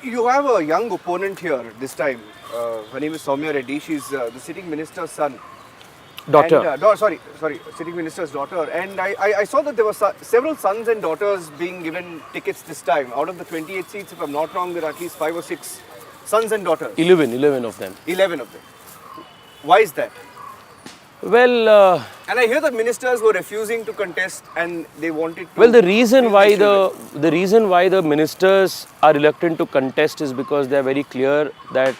You have a young opponent here this time. Her name is Soumya Reddy. She's the sitting minister's son. Daughter. And, sorry, sitting minister's daughter. And I saw that there were several sons and daughters being given tickets this time. Out of the 28 seats, if I'm not wrong, there are at least 5 or 6 sons and daughters. 11 of them. 11 of them. Why is that? Well, and I hear that ministers were refusing to contest and they wanted to... Well, the reason why the ministers are reluctant to contest is because they are very clear that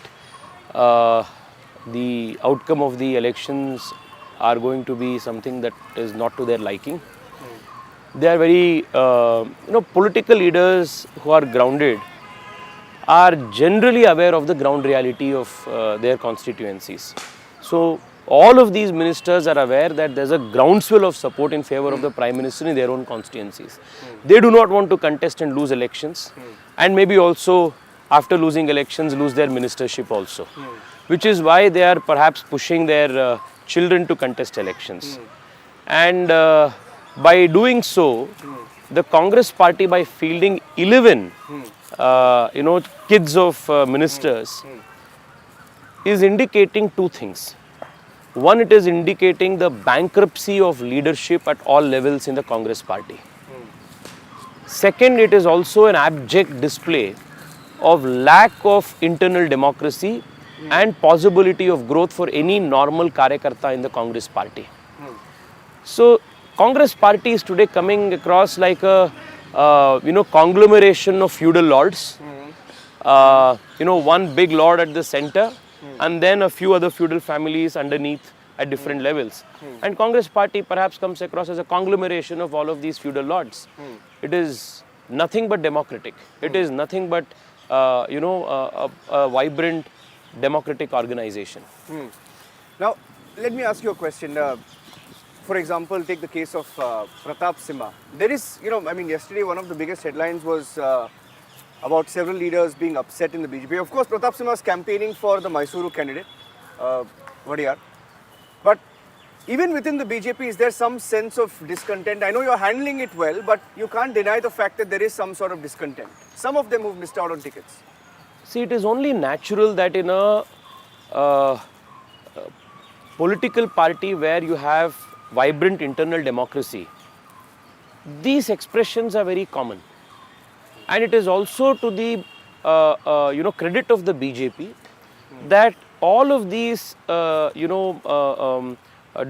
the outcome of the elections are going to be something that is not to their liking. They are very, political leaders who are grounded are generally aware of the ground reality of their constituencies. So, all of these ministers are aware that there is a groundswell of support in favor of the Prime Minister in their own constituencies. They do not want to contest and lose elections, and maybe also after losing elections lose their ministership also, which is why they are perhaps pushing their children to contest elections. And by doing so, the Congress party, by fielding 11 kids of ministers, is indicating two things. One, it is indicating the bankruptcy of leadership at all levels in the Congress party. Second, it is also an abject display of lack of internal democracy and possibility of growth for any normal Karyakarta in the Congress party. So, Congress party is today coming across like a conglomeration of feudal lords. One big lord at the center, and then a few other feudal families underneath at different levels. And Congress party perhaps comes across as a conglomeration of all of these feudal lords. It is nothing but democratic. It is nothing but a vibrant democratic organization. Now, let me ask you a question. For example, take the case of Pratap Simha. There is, yesterday one of the biggest headlines was about several leaders being upset in the BJP. Of course, Pratap Simha is campaigning for the Mysuru candidate, Vadiyar. But even within the BJP, is there some sense of discontent? I know you're handling it well, but you can't deny the fact that there is some sort of discontent. Some of them who've missed out on tickets. See, it is only natural that in a political party where you have vibrant internal democracy, these expressions are very common. And it is also to the credit of the BJP that all of these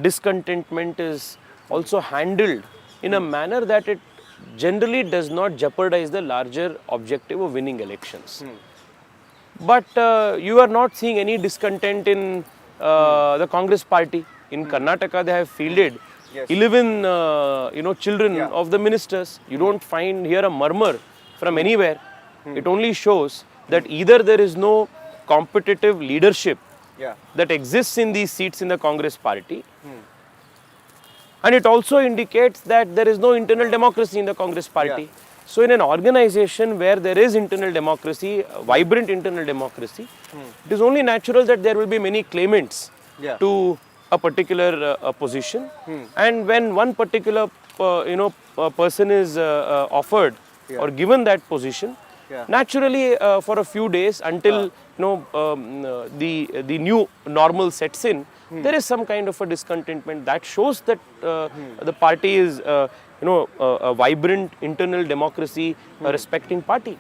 discontentment is also handled in a manner that it generally does not jeopardize the larger objective of winning elections. But you are not seeing any discontent in the Congress party. In Karnataka, they have fielded 11 children of the ministers. You don't find here a murmur from anywhere. It only shows that either there is no competitive leadership that exists in these seats in the Congress party, and it also indicates that there is no internal democracy in the Congress party. So in an organization where there is internal democracy, vibrant internal democracy, it is only natural that there will be many claimants to a particular position, and when one particular person is offered or given that position, naturally for a few days until the new normal sets in, there is some kind of a discontentment that shows that the party is a vibrant internal democracy respecting party.